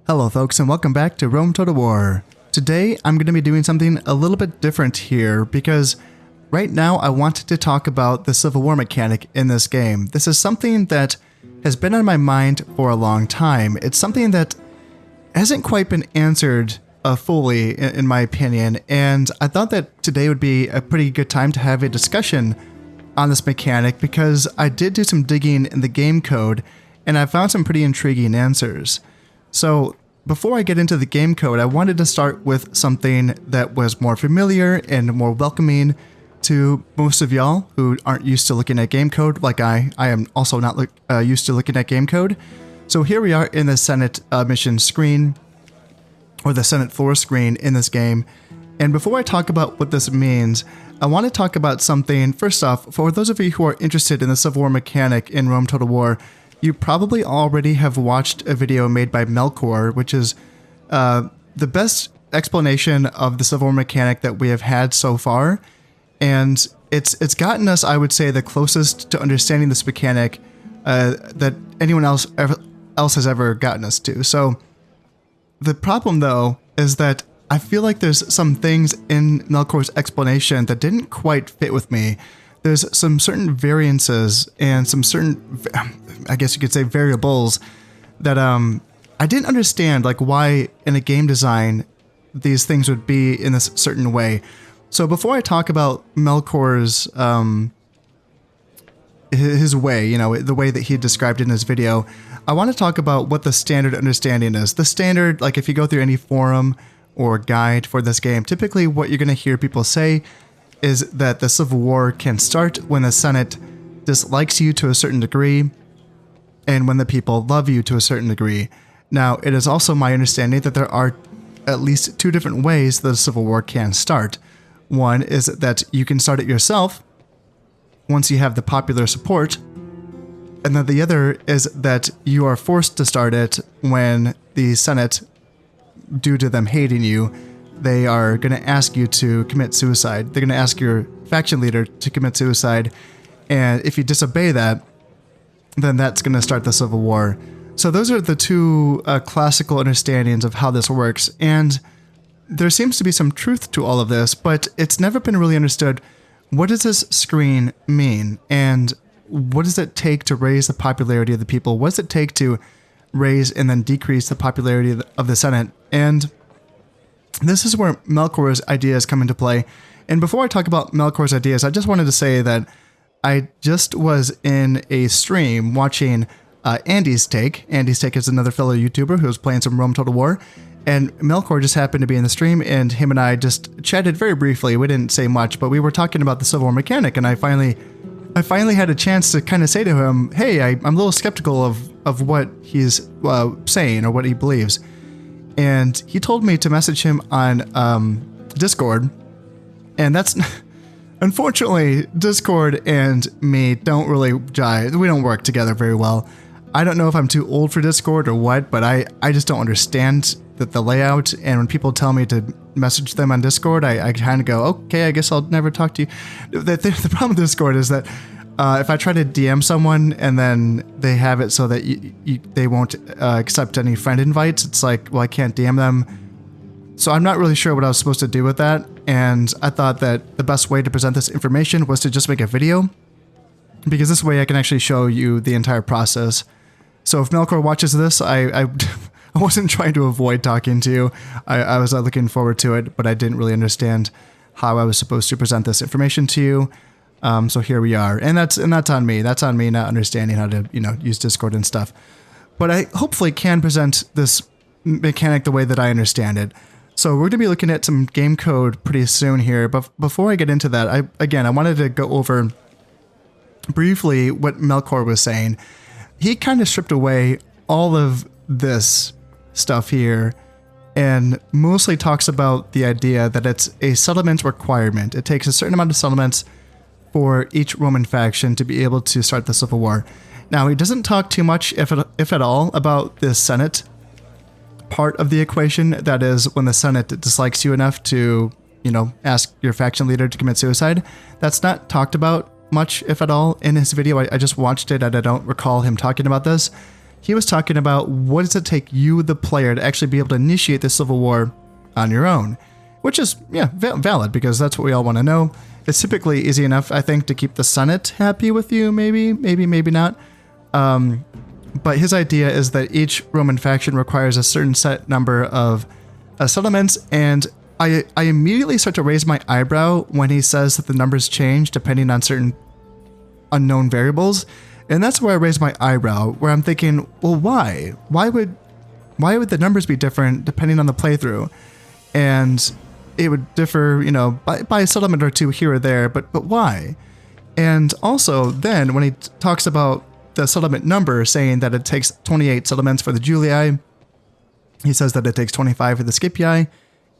Hello folks and welcome back to Rome Total War. Today I'm going to be doing something a little bit different here because right now I wanted to talk about the Civil War mechanic in this game. This is something that has been on my mind for a long time. It's something that hasn't quite been answered fully in my opinion, and I thought that today would be a pretty good time to have a discussion on this mechanic because I did do some digging in the game code and I found some pretty intriguing answers. So before I get into the game code, I wanted to start with something that was more familiar and more welcoming to most of y'all who aren't used to looking at game code like I am also not used to looking at game code. So here we are in the Senate mission screen, or the Senate floor screen in this game. And before I talk about what this means, I want to talk about something. First off, for those of you who are interested in the Civil War mechanic in Rome Total War, you probably already have watched a video made by Melkor, which is the best explanation of the Civil War mechanic that we have had so far. And it's gotten us, I would say, the closest to understanding this mechanic that anyone else has ever gotten us to. So the problem, though, is that I feel like there's some things in Melkor's explanation that didn't quite fit with me. There's some certain variances and some certain, I guess you could say, variables that I didn't understand, like why in a game design these things would be in this certain way. So before I talk about Melkor's his way, you know, the way that he described it in his video, I want to talk about what the standard understanding is. The standard, like if you go through any forum or guide for this game, typically what you're going to hear people say is that the Civil War can start when the Senate dislikes you to a certain degree and when the people love you to a certain degree. Now, it is also my understanding that there are at least two different ways that a Civil War can start. One is that you can start it yourself once you have the popular support, and then the other is that you are forced to start it when the Senate, due to them hating you, they are going to ask you to commit suicide. They're going to ask your faction leader to commit suicide, and if you disobey that, then that's going to start the Civil War. So those are the two classical understandings of how this works, and there seems to be some truth to all of this, but it's never been really understood. What does this screen mean, and what does it take to raise the popularity of the people? What does it take to raise and then decrease the popularity of the Senate? And this is where Melkor's ideas come into play. And before I talk about Melkor's ideas, I just wanted to say that I just was in a stream watching Andy's Take. Andy's Take is another fellow YouTuber who was playing some Rome Total War. And Melkor just happened to be in the stream, and him and I just chatted very briefly. We didn't say much, but we were talking about the Civil War mechanic, and I finally had a chance to kind of say to him, hey, I'm a little skeptical of what he's saying or what he believes. And he told me to message him on Discord, and that's... Unfortunately, Discord and me don't really jive. We don't work together very well. I don't know if I'm too old for Discord or what, but I just don't understand the layout, and when people tell me to message them on Discord, I kind of go, okay, I guess I'll never talk to you. The problem with Discord is that if I try to DM someone and then they have it so that they won't accept any friend invites, it's like, well, I can't DM them. So I'm not really sure what I was supposed to do with that, and I thought that the best way to present this information was to just make a video, because this way I can actually show you the entire process. So if Melkor watches this, I wasn't trying to avoid talking to you. I was looking forward to it, but I didn't really understand how I was supposed to present this information to you. So here we are, and that's on me. That's on me not understanding how to use Discord and stuff. But I hopefully can present this mechanic the way that I understand it. So we're going to be looking at some game code pretty soon here. But before I get into that, I wanted to go over briefly what Melkor was saying. He kind of stripped away all of this stuff here and mostly talks about the idea that it's a settlement requirement. It takes a certain amount of settlements for each Roman faction to be able to start the Civil War. Now, he doesn't talk too much, if at all, about the Senate part of the equation. That is, when the Senate dislikes you enough to, ask your faction leader to commit suicide. That's not talked about much, if at all, in his video. I just watched it and I don't recall him talking about this. he was talking about what does it take you, the player, to actually be able to initiate the civil war on your own, which is, yeah, valid, because that's what we all want to know. It's typically easy enough, I think, to keep the Senate happy with you, maybe not. But his idea is that each Roman faction requires a certain set number of settlements, and I immediately start to raise my eyebrow when he says that the numbers change depending on certain unknown variables. And that's where I raise my eyebrow, where I'm thinking, well, why? Why would the numbers be different depending on the playthrough? And it would differ, by a settlement or two here or there, but why? And also then when he talks about the settlement number, saying that it takes 28 settlements for the Julii, he says that it takes 25 for the Scipii,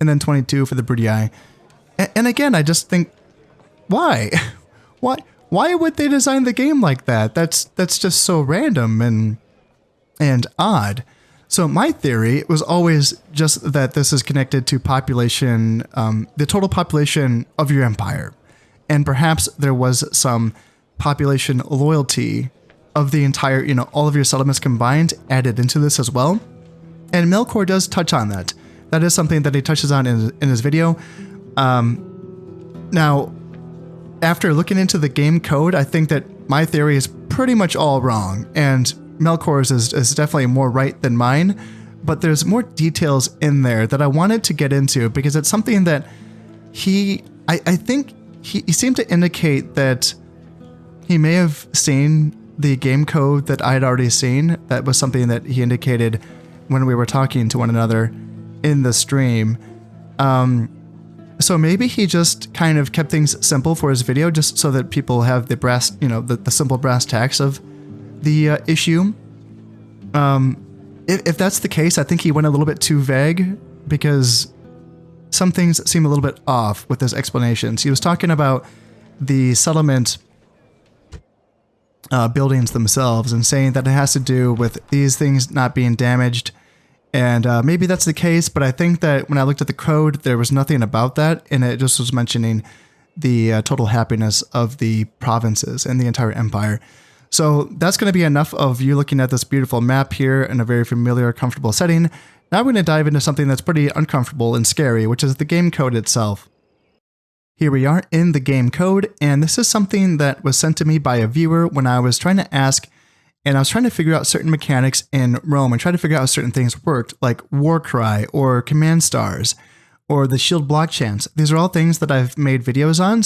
and then 22 for the Brutii. And again, I just think, why? Why would they design the game like that? That's just so random and odd. So my theory was always just that this is connected to population, the total population of your empire. And perhaps there was some population loyalty of the entire, all of your settlements combined added into this as well. And Melkor does touch on that. That is something that he touches on in his video. Now, after looking into the game code, I think that my theory is pretty much all wrong, and Melkor's is definitely more right than mine, but there's more details in there that I wanted to get into, because it's something that I think he seemed to indicate that he may have seen the game code that I had already seen. That was something that he indicated when we were talking to one another in the stream. So maybe he just kind of kept things simple for his video, just so that people have the brass, the simple brass tacks of the issue. If that's the case, I think he went a little bit too vague, because some things seem a little bit off with his explanations. He was talking about the settlement buildings themselves and saying that it has to do with these things not being damaged. And maybe that's the case, but I think that when I looked at the code, there was nothing about that, and it just was mentioning the total happiness of the provinces and the entire empire. So that's going to be enough of you looking at this beautiful map here in a very familiar, comfortable setting. Now we're going to dive into something that's pretty uncomfortable and scary, which is the game code itself. Here we are in the game code, and this is something that was sent to me by a viewer when I was trying to ask, and I was trying to figure out certain mechanics in Rome and try to figure out how certain things worked, like war cry or command stars or the shield block chants. These are all things that I've made videos on.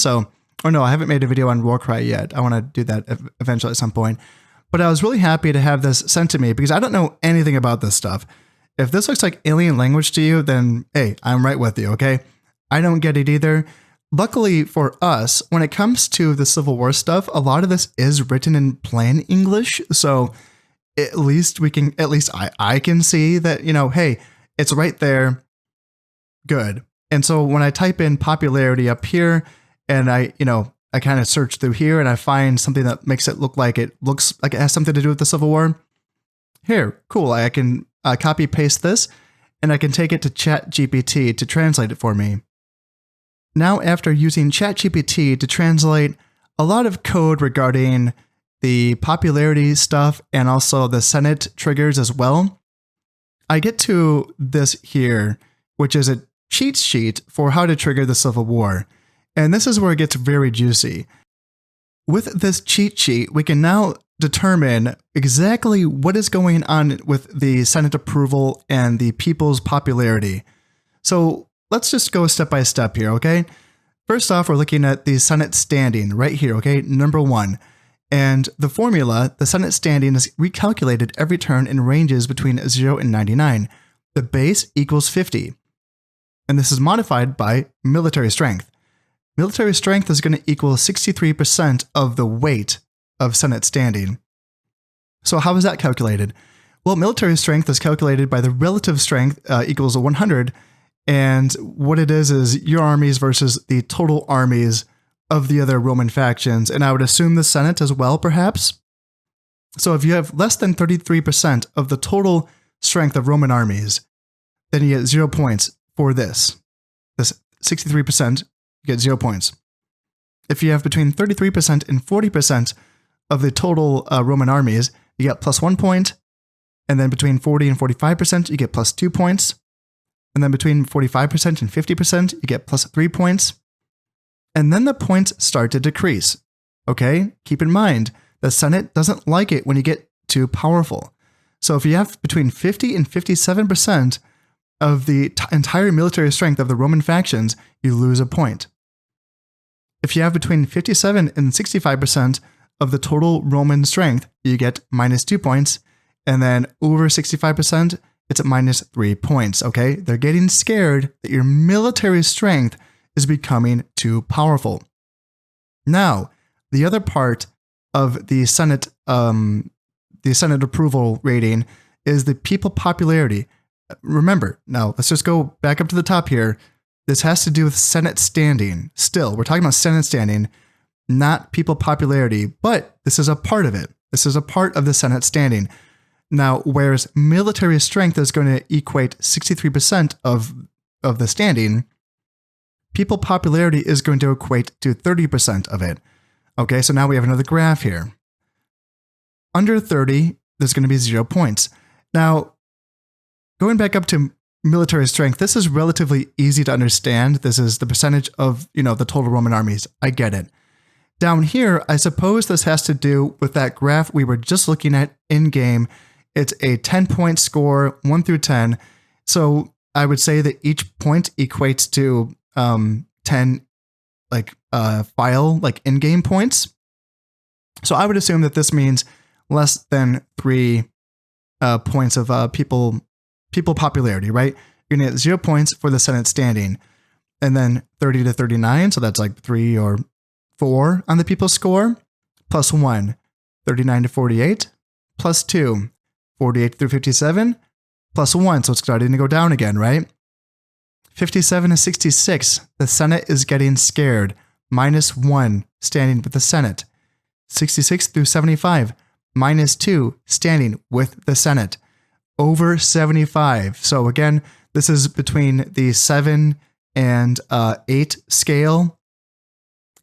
I haven't made a video on war cry yet. I want to do that eventually at some point. But I was really happy to have this sent to me, because I don't know anything about this stuff. If this looks like alien language to you, then hey, I'm right with you, okay? I don't get it either. Luckily for us, when it comes to the Civil War stuff, a lot of this is written in plain English. So at least I can see that, hey, it's right there. Good. And so when I type in popularity up here, and I kind of search through here, and I find something that makes it look like it has something to do with the Civil War. Here, cool. I can copy paste this, and I can take it to ChatGPT to translate it for me. Now, after using ChatGPT to translate a lot of code regarding the popularity stuff and also the Senate triggers as well, I get to this here, which is a cheat sheet for how to trigger the Civil War. And this is where it gets very juicy. With this cheat sheet, we can now determine exactly what is going on with the Senate approval and the people's popularity. So let's just go step by step here, okay? First off, we're looking at the Senate standing right here, okay? Number 1. And the formula, the Senate standing, is recalculated every turn in ranges between 0 and 99. The base equals 50. And this is modified by military strength. Military strength is going to equal 63% of the weight of Senate standing. So how is that calculated? Well, military strength is calculated by the relative strength equals 100, and what it is your armies versus the total armies of the other Roman factions, and I would assume the Senate as well, perhaps. So if you have less than 33% of the total strength of Roman armies, then you get 0 points for this. This 63%, you get 0 points. If you have between 33% and 40% of the total Roman armies, you get plus 1 point. And then between 40 and 45%, you get plus 2 points. And then between 45% and 50%, you get plus 3 points. And then the points start to decrease. Okay? Keep in mind, the Senate doesn't like it when you get too powerful. So if you have between 50 and 57% of the entire military strength of the Roman factions, you lose a point. If you have between 57 and 65% of the total Roman strength, you get minus 2 points. And then over 65%, it's at minus 3 points, okay? They're getting scared that your military strength is becoming too powerful. Now, the other part of the Senate approval rating is the people popularity. Remember, now let's just go back up to the top here. This has to do with Senate standing. Still, we're talking about Senate standing, not people popularity, but this is a part of it. This is a part of the Senate standing. Now, whereas military strength is going to equate 63% of the standing, people popularity is going to equate to 30% of it. Okay, so now we have another graph here. Under 30, there's going to be 0 points. Now, going back up to military strength, this is relatively easy to understand. This is the percentage of, the total Roman armies. I get it. Down here, I suppose this has to do with that graph we were just looking at in-game. It's a 10-point score, 1 through 10. So I would say that each point equates to 10 in-game points. So I would assume that this means less than 3 points of people popularity, right? You're going to get 0 points for the Senate standing. And then 30 to 39, so that's like 3 or 4 on the people score, plus 1. 39 to 48, plus 2. 48 through 57, plus 1, so it's starting to go down again, right? 57 to 66, the Senate is getting scared, minus 1, standing with the Senate. 66 through 75, minus 2, standing with the Senate. Over 75, so again, this is between the 7 and 8 scale,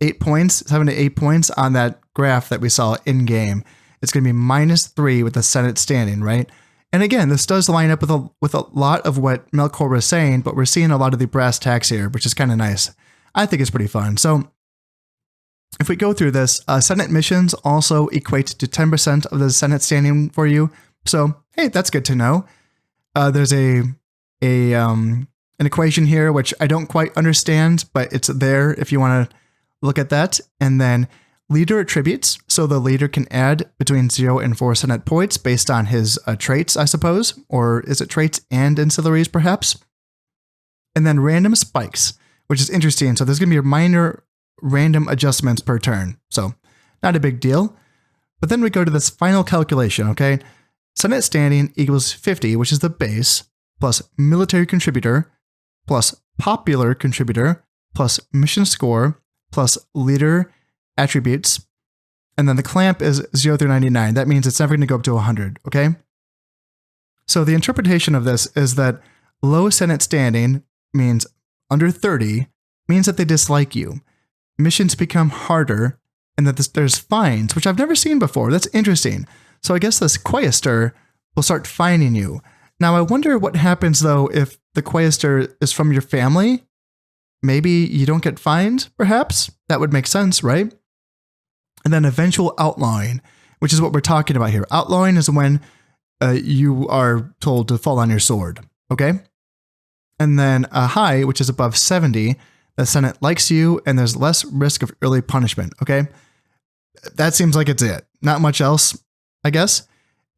8 points, 7 to 8 points on that graph that we saw in-game. It's going to be minus 3 with the Senate standing, right? And again, this does line up with a lot of what Melkor was saying, but we're seeing a lot of the brass tacks here, which is kind of nice. I think it's pretty fun. So if we go through this, Senate missions also equate to 10% of the Senate standing for you. So, hey, that's good to know. There's an equation here, which I don't quite understand, but it's there if you want to look at that. And then leader attributes, so the leader can add between 0 and 4 Senate points based on his traits, I suppose, or is it traits and ancillaries perhaps? And then random spikes, which is interesting. So there's going to be minor random adjustments per turn. So not a big deal. But then we go to this final calculation, okay? Senate standing equals 50, which is the base, plus military contributor, plus popular contributor, plus mission score, plus leader attributes, and then the clamp is 0 through 99. That means it's never going to go up to 100, okay? So the interpretation of this is that low Senate standing means under 30, means that they dislike you. Missions become harder, and that there's fines, which I've never seen before. That's interesting. So I guess this quaestor will start fining you. Now I wonder what happens though if the quaestor is from your family. Maybe you don't get fined, perhaps? That would make sense, right? And then eventual outlawing, which is what we're talking about here. Outlawing is when you are told to fall on your sword, okay? And then a high, which is above 70, the Senate likes you and there's less risk of early punishment, okay? That seems like it's it. Not much else, I guess.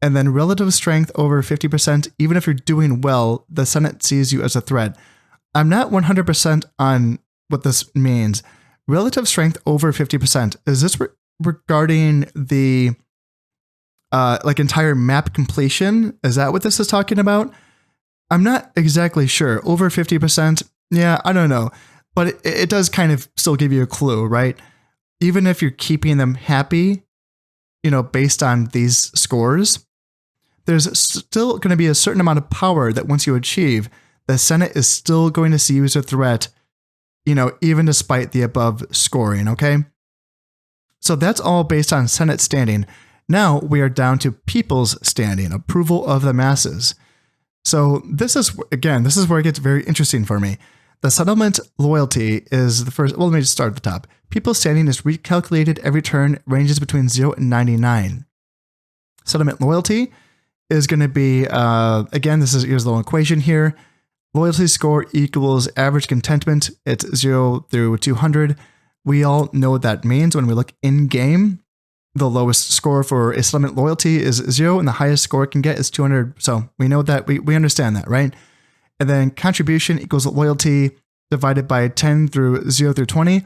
And then relative strength over 50%, even if you're doing well, the Senate sees you as a threat. I'm not 100% on what this means. Relative strength over 50%. Is this regarding the entire map completion? Is that what this is talking about? I'm not exactly sure. Over 50%? Yeah, I don't know. But it does kind of still give you a clue, right? Even if you're keeping them happy, based on these scores, there's still going to be a certain amount of power that once you achieve, the Senate is still going to see you as a threat, even despite the above scoring, okay? So that's all based on Senate standing. Now we are down to people's standing, approval of the masses. So this is, again, this is where it gets very interesting for me. The settlement loyalty is the first. Well, let me just start at the top. People's standing is recalculated every turn, ranges between 0 and 99. Settlement loyalty is going to be, again, here's the little equation here. Loyalty score equals average contentment. It's 0 through 200. We all know what that means when we look in game. The lowest score for a settlement loyalty is 0, and the highest score it can get is 200. So we know that, we understand that, right? And then contribution equals loyalty divided by 10 through 0 through 20.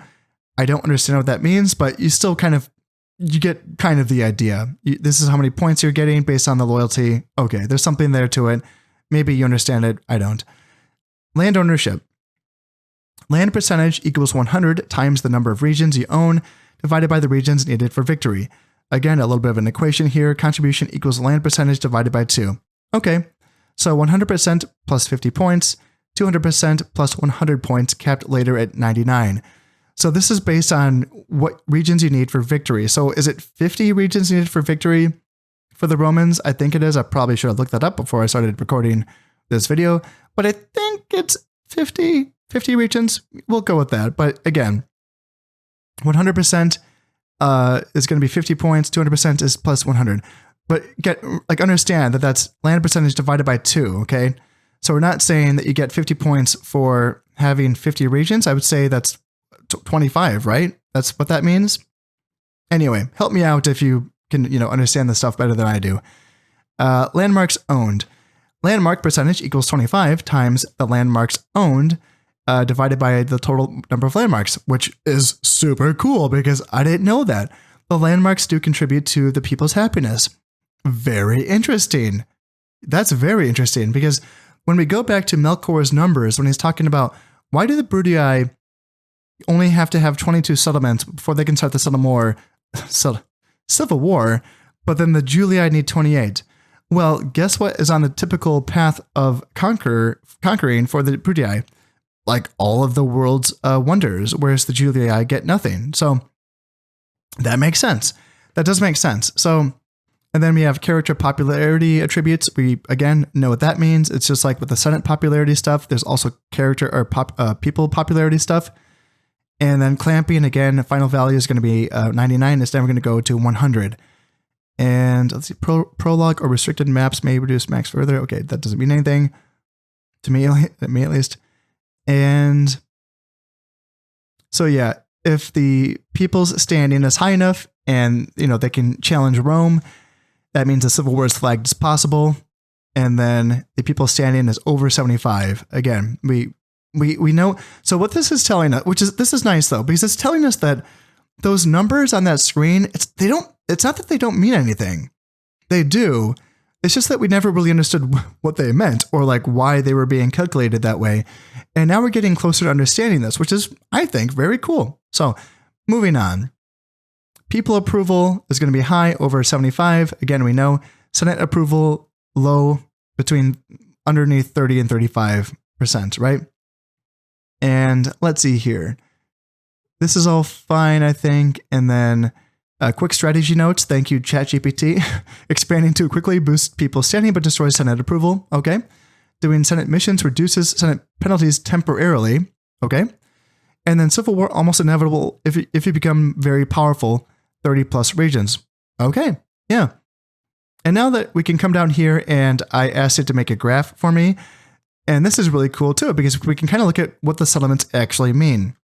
I don't understand what that means, but you still you get kind of the idea. This is how many points you're getting based on the loyalty. Okay, there's something there to it. Maybe you understand it. I don't. Land ownership. Land percentage equals 100 times the number of regions you own divided by the regions needed for victory. Again, a little bit of an equation here. Contribution equals land percentage divided by 2. Okay, so 100% plus 50 points, 200% plus 100 points capped later at 99. So this is based on what regions you need for victory. So is it 50 regions needed for victory for the Romans? I think it is. I probably should have looked that up before I started recording this video, but I think it's 50 regions. We'll go with that. But again, 100% is going to be 50 points. 200% is plus 100. But understand that that's land percentage divided by 2. Okay, so we're not saying that you get 50 points for having 50 regions. I would say that's 25, right? That's what that means. Anyway, help me out if you can, understand this stuff better than I do. Landmarks owned. Landmark percentage equals 25 times the landmarks owned divided by the total number of landmarks, which is super cool because I didn't know that. The landmarks do contribute to the people's happiness. Very interesting. That's very interesting because when we go back to Melkor's numbers, when he's talking about why do the Bruttii only have to have 22 settlements before they can start the civil war, but then the Julii need 28. Well, guess what is on the typical path of conquering for the Bruttii? Like all of the world's wonders, whereas the Julii get nothing. So that makes sense. That does make sense. So, and then we have character popularity attributes. We, again, know what that means. It's just like with the Senate popularity stuff, there's also character or people popularity stuff. And then clamping, again, final value is going to be 99. It's never going to go to 100. And let's see, prologue or restricted maps may reduce max further. Okay, that doesn't mean anything to me at least. And so, yeah, if the people's standing is high enough and, they can challenge Rome, that means a civil war is flagged as possible. And then the people's standing is over 75. Again, we know. So what this is telling us, this is nice though, because it's telling us that those numbers on that screen, it's not that they don't mean anything. They do. It's just that we never really understood what they meant or like why they were being calculated that way. And now we're getting closer to understanding this, which is, I think, very cool. So moving on. People approval is going to be high, over 75. Again, we know Senate approval low, between underneath 30 and 35%, right? And let's see here. This is all fine, I think. And then quick strategy notes. Thank you, ChatGPT. Expanding too quickly boosts people's standing but destroys Senate approval. Okay. Doing Senate missions reduces Senate penalties temporarily. Okay. And then civil war almost inevitable if you become very powerful, 30 plus regions. Okay. Yeah. And now that we can come down here and I asked it to make a graph for me. And this is really cool too, because we can kind of look at what the settlements actually mean.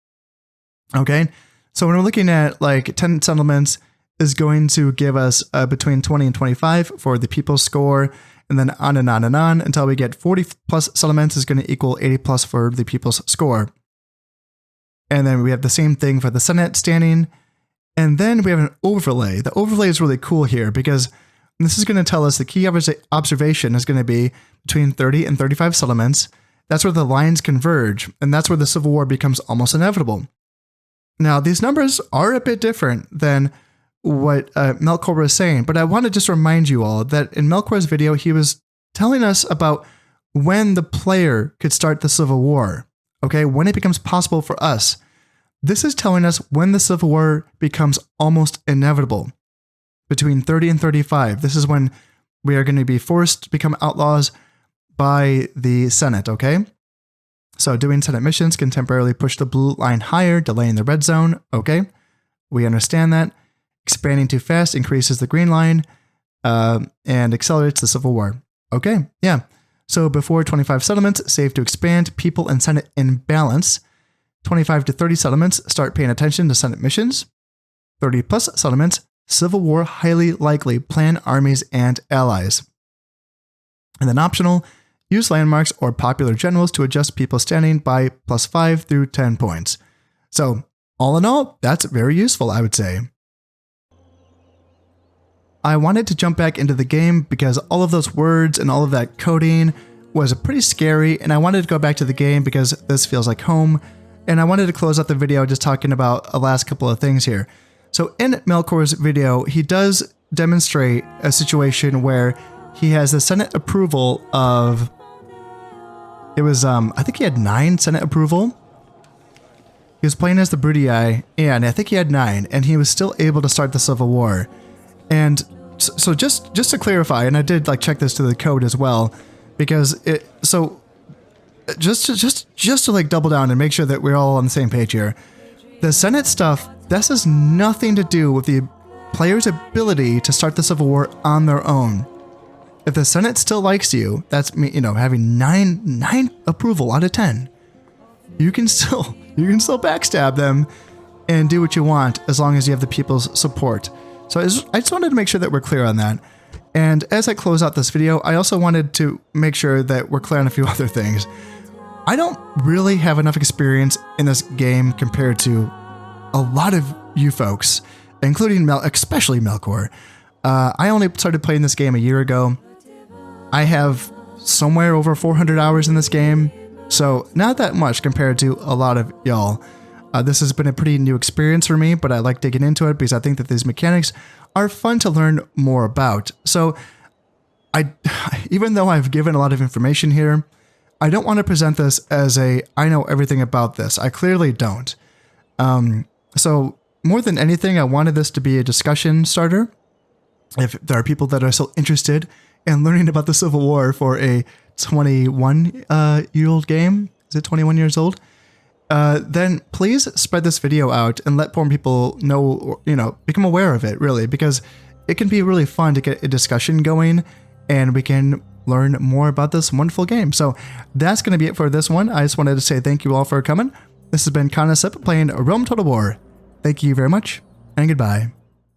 Okay. So when we're looking at like 10 settlements is going to give us between 20 and 25 for the people's score, and then on and on and on until we get 40 plus settlements is going to equal 80 plus for the people's score. And then we have the same thing for the Senate standing. And then we have an overlay. The overlay is really cool here because this is going to tell us the key observation is going to be between 30 and 35 settlements. That's where the lines converge, and that's where the civil war becomes almost inevitable. Now, these numbers are a bit different than what Melkor was saying, but I want to just remind you all that in Melkor's video, he was telling us about when the player could start the civil war, okay? When it becomes possible for us. This is telling us when the civil war becomes almost inevitable. between 30 and 35. This is when we are going to be forced to become outlaws by the Senate, okay? So doing Senate missions can temporarily push the blue line higher, delaying the red zone, okay? We understand that. Expanding too fast increases the green line and accelerates the Civil War. Okay, yeah. So before 25 settlements, safe to expand, people and Senate in balance. 25 to 30 settlements, start paying attention to Senate missions. 30 plus settlements, Civil War highly likely, plan armies and allies. And then optional, use landmarks or popular generals to adjust people standing by +5 through 10 points. So all in all, that's very useful, I would say. I wanted to jump back into the game because all of those words and all of that coding was pretty scary, and I wanted to go back to the game because this feels like home, and I wanted to close out the video just talking about the last couple of things here. So in Melkor's video, he does demonstrate a situation where he has the Senate approval of, it was, I think he had 9 Senate approval. He was playing as the Brudii, and I think he had 9, and he was still able to start the Civil War. And so just to clarify, and I did like check this to the code as well, because it, so just to like double down and make sure that we're all on the same page here. The Senate stuff, this has nothing to do with the player's ability to start the Civil War on their own. If the Senate still likes you, that's me, you know, having 9 approval out of 10. You can still backstab them and do what you want as long as you have the people's support. So I just wanted to make sure that we're clear on that. And as I close out this video, I also wanted to make sure that we're clear on a few other things. I don't really have enough experience in this game compared to a lot of you folks, including especially Melkor. I only started playing this game a year ago. I have somewhere over 400 hours in this game, so not that much compared to a lot of y'all. This has been a pretty new experience for me, but I like digging into it because I think that these mechanics are fun to learn more about. So even though I've given a lot of information here, I don't want to present this as I know everything about this. I clearly don't. So more than anything, I wanted this to be a discussion starter. If there are people that are still interested in learning about the Civil War for a 21-year-old game, is it 21 years old? Then please spread this video out and let more people know, or, you know, become aware of it, really, because it can be really fun to get a discussion going and we can learn more about this wonderful game. So that's going to be it for this one. I just wanted to say thank you all for coming. This has been Conasip playing Rome Total War. Thank you very much, and goodbye.